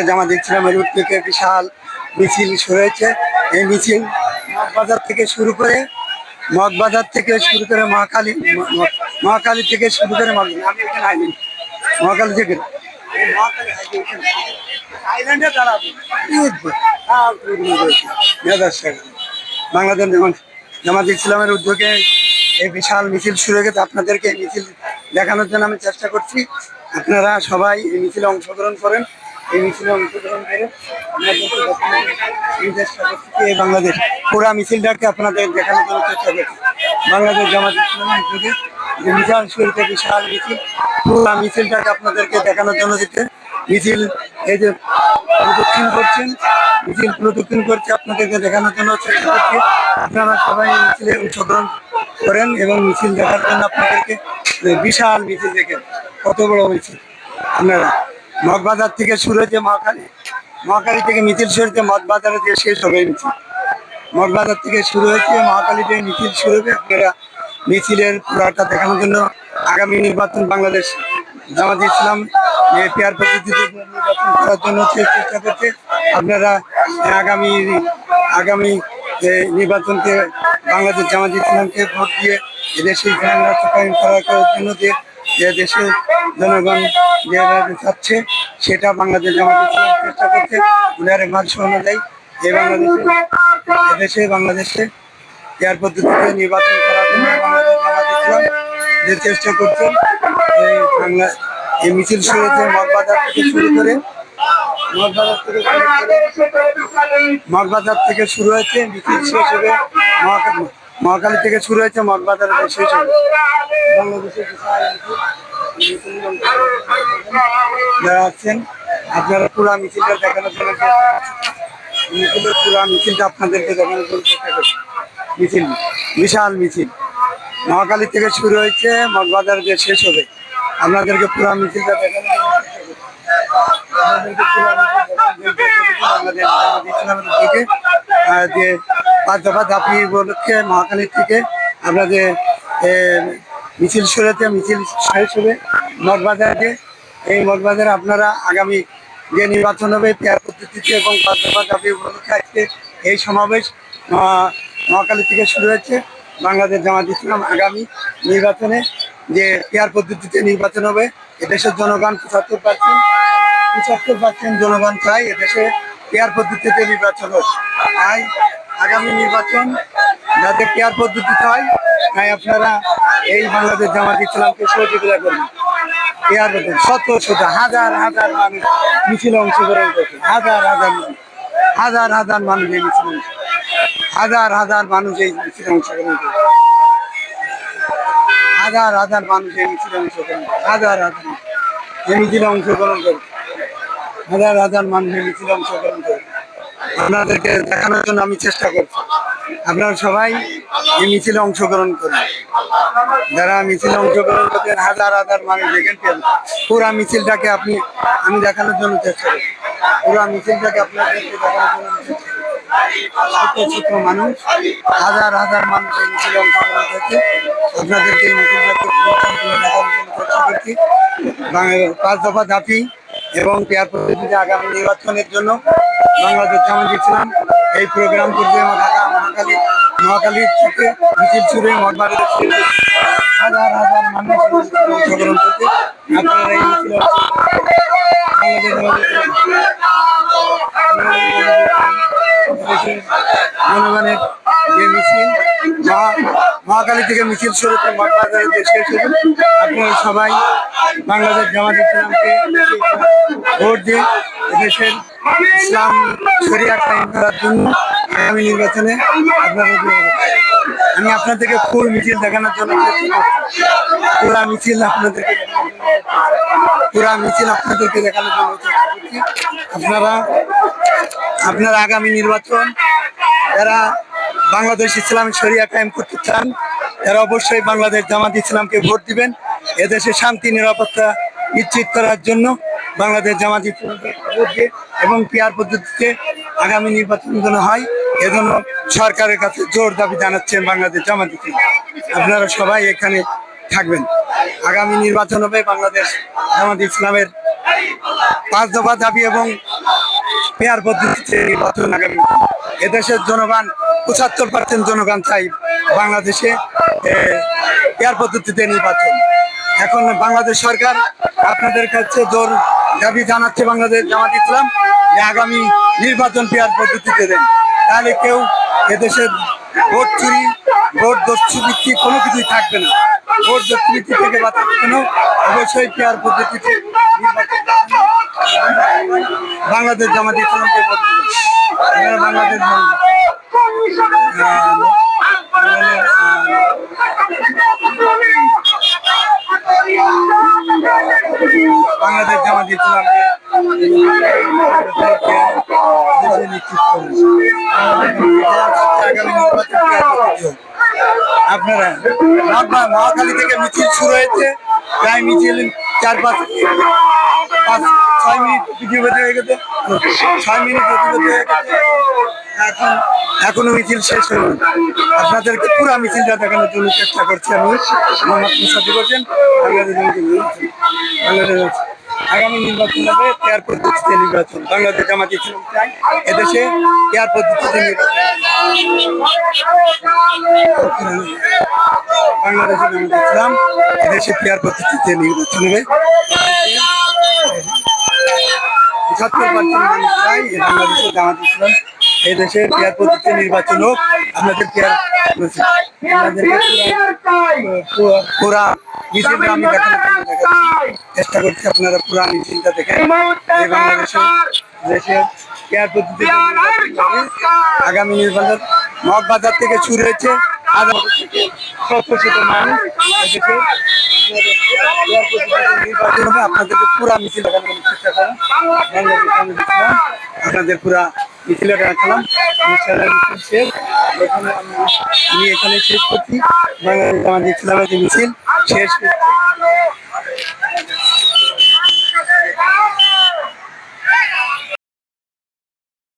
জামাত ইসলামের উদ্যোগে বিশাল মিছিল শুরু হয়েছে। এই মিছিল মগবাজার থেকে শুরু করে মহাকালী থেকে শুরু করে মহাকালী থেকে বাংলাদেশ জামাত ইসলামের উদ্যোগে এই বিশাল মিছিল শুরু হয়ে গেছে। আপনাদেরকে এই মিছিল দেখানোর জন্য আমি চেষ্টা করছি। আপনারা সবাই এই মিছিলে অংশগ্রহণ করেন। এই মিছিলে অংশগ্রহণ করে এই বাংলাদেশ পুরা মিছিলটাকে আপনাদের দেখানোর জন্য চেষ্টা করছি। বাংলাদেশ জামাত ইসলামের উদ্যোগে যে বিশাল শুরুতে বিশাল মিছিল, পুরা মিছিলটাকে আপনাদেরকে দেখানোর জন্য দিতে মিছিল এই যে প্রদক্ষিণ করছে আপনাদেরকে দেখানোর জন্য চেষ্টা করছি। আপনারা সবাই মিছিলে অংশগ্রহণ করেন এবং মিছিল দেখার জন্য আপনাদেরকে বিশাল মিছিল দেখেন। কত বড় মিছিল! আপনারা মগবাজার থেকে শুরু হয়েছে মহাকালী থেকে মিছিল শুরু হয়েছে, মগবাজারে দিয়ে শেষ হবে মিছিল। মগবাজার থেকে শুরু হয়েছে, মহাকালী থেকে মিছিল শুরু হবে। আপনারা মিছিলের পুরাটা দেখানোর জন্য আগামী নির্বাচন বাংলাদেশ জামাত ইসলাম পেয়ার পদ্ধতিতে নির্বাচন করার জন্য চেষ্টা করছে। আপনারা আগামী নির্বাচনকে বাংলাদেশ জামাত ইসলামকে ভোট দিয়ে এদেশে ইসলাম রাষ্ট্র কায়েম করার জন্য যে দেশের জনগণ যে চাচ্ছে সেটা বাংলাদেশ জামাত ইসলাম চেষ্টা করছে। উনারের মার্চ অনুযায়ী বাংলাদেশে পেয়ার পদ্ধতিতে নির্বাচন করার জন্য বাংলাদেশ জামাত ইসলাম যে চেষ্টা করছে। এই মিছিল শুরু হয়েছে মগবাজার থেকে শুরু করে মগবাজার থেকে শুরু হয়েছে, মিছিল শেষ হবে মহাকালী থেকে শুরু হয়েছে, মগবাজার শেষ হবে। বাংলাদেশের যারা আছেন আপনারা পুরা মিছিলটা দেখানোর জন্য মিছিলটা আপনাদেরকে দেখানোর জন্য চেষ্টা করছি। মিছিল বিশাল মিছিল মহাকালী থেকে শুরু হয়েছে, মগবাজার যে শেষ হবে। আপনাদেরকে পুরা মিছিলটা দেখানোর জন্য যে 5 দফা দাবি উপলক্ষে মহাকালীর থেকে আমরা যে মিছিল শুরু হয়েছে, মিছিল শেষ হবে মগবাজারে। এই মগবাজারে আপনারা আগামী যে নির্বাচন হবে পেয়ার পদ্ধতিতে এবং 5 দফা দাবি উপলক্ষে আজকে এই সমাবেশ মহাকালী থেকে শুরু হয়েছে। বাংলাদেশ জামাত ইসলাম আগামী নির্বাচনে যে পেয়ার পদ্ধতিতে নির্বাচন হবে, এদেশের জনগণ 75% জনগণ চায় এদেশে পেয়ার পদ্ধতিতে নির্বাচন হোক। তাই আগামী নির্বাচন যাতে পেয়ার পদ্ধতিতে হয়, তাই আপনারা এই বাংলাদেশ জামাত ইসলামকে সহযোগিতা করবেন। পেয়ার পদ্ধতি শত হাজার মানুষ মিছিলে অংশগ্রহণ করছে। হাজার মানুষ এই মিছিলে হাজার মানুষ এই মিছিলে অংশগ্রহণ করছে। হাজার মানুষ এই মিছিলে অংশগ্রহণ করে হাজার মানুষ এই মিছিলে অংশগ্রহণ করে। আপনাদেরকে দেখানোর জন্য আমি চেষ্টা করছি। আপনারা সবাই এই মিছিলে অংশগ্রহণ করেন। যারা মিছিলে অংশগ্রহণ করছেন হাজার মানুষ দেখেন পুরা মিছিলটাকে আমি দেখানোর জন্য চেষ্টা করি। পুরা মিছিলটাকে আপনাদেরকে দেখানোর জন্য চেষ্টা করি। ছোট মানুষ হাজার মানুষ এই মিছিলে অংশগ্রহণ করছে। আপনাদেরকে এই মিছিলটাকে দেখানোর জন্য চেষ্টা করছি। 5 দফা দাবি এবং পেয়ার পদ্ধতিতে আগামী নির্বাচনের জন্য বাংলাদেশ জামাত ইসলাম এই প্রোগ্রাম করবে। মহাকালী থেকে মিছিল শুরু হয়ে মগবাজারে হাজার মানুষ অংশগ্রহণ করছে। আপনারা এই মিছিল জনগণের যে মিছিল মহাকালী থেকে মিছিল শুরু করে মগবাজারে যে শেষ হবে। আপনারা সবাই বাংলাদেশ জামাত ইসলামকে ভোট দিয়ে দেশের ইসলাম শরিয়া কায়েম করার জন্য আগামী নির্বাচনে আমি আপনাদেরকে ফুল মিছিল দেখানোর জন্য পুরা মিছিল আপনাদেরকে দেখানোর জন্য চেষ্টা করছি। আপনারা আগামী নির্বাচন যারা বাংলাদেশ ইসলাম শরিয়া কায়েম করতে চান তারা অবশ্যই বাংলাদেশ জামাত ইসলামকে ভোট দিবেন। এদেশে শান্তি নিরাপত্তা নিশ্চিত করার জন্য বাংলাদেশ জামাত ইসলামকে ভোট দিয়ে এবং পিয়ার পদ্ধতিতে আগামী নির্বাচন যেন হয় এজন্য সরকারের কাছে জোর দাবি জানাচ্ছেন বাংলাদেশ জামাত ইসলাম। আপনারা সবাই এখানে থাকবেন। আগামী নির্বাচন হবে বাংলাদেশ জামাত ইসলামের 5 দফা দাবি এবং পেয়ার পদ্ধতিতে নির্বাচন আগামী। এদেশের জনগণ 75% জনগণ চাই বাংলাদেশে পেয়ার পদ্ধতিতে নির্বাচন। এখন বাংলাদেশ সরকার আপনাদের কাছে জোর দাবি জানাচ্ছে বাংলাদেশ জামাত ইসলাম যে আগামী নির্বাচন পেয়ার পদ্ধতিতে দেন, তাহলে কেউ এদেশের ভোট চুরি ভোট দুর্নীতি কোনো কিছুই থাকবে না। ভোট দুর্নীতি থেকে বাঁচার জন্য অবশ্যই পেয়ার পদ্ধতিতে বাংলাদেশ জামাত ইসলামকে ভোট দিবেন। বাংলাদেশ বাংলাদেশ জামাত ইসলামকে নিশ্চিত আপনারা মহাখালী থেকে মিছিল শুরু হয়েছে, প্রায় মিছিল 4-5-6 মিনিট ইতিমধ্যে হয়ে গেছে, 6 মিনিট ইতিমধ্যে হয়ে গেছে। এখনো মিছিল শেষ হয়নি। আপনাদেরকে পুরো মিছিলটা দেখানোর জন্য চেষ্টা করছি আমি, মোহাম্মদ মুসাফির হোসেন, বাংলাদেশ। আগামী নির্বাচন হবে পেয়ার পদ্ধতিতে নির্বাচন। বাংলাদেশ জামাত ইসলাম চাই এদেশে পেয়ার পদ্ধতিতে নির্বাচন। বাংলাদেশে জামাত ইসলাম এদেশে পেয়ার পদ্ধতিতে নির্বাচন হবে। 75% মানুষ চাই বাংলাদেশে জামাত ইসলাম এদেশে পেয়ার পদ্ধতিতে নির্বাচন হোক। আপনাদের পেয়ার পুরা মিছিলটা আমি দেখানোর চেষ্টা করছি, আপনারা পুরা মিছিলটা দেখেন। এই বাংলাদেশে দেশে পেয়ার পদ্ধতিতে আগামী নির্বাচন মগবাজার থেকে শুরু হয়েছে, শত মানুষ নির্বাচন হবে। আপনাদেরকে পুরা মিছিল দেখানোর চেষ্টা করেন। আপনাদের পুরা মিছিলে দেখালাম। শেষ এখানে আমি এখানে শেষ করছি। বাংলাদেশ জামাত ইসলামের মিছিল শেষ।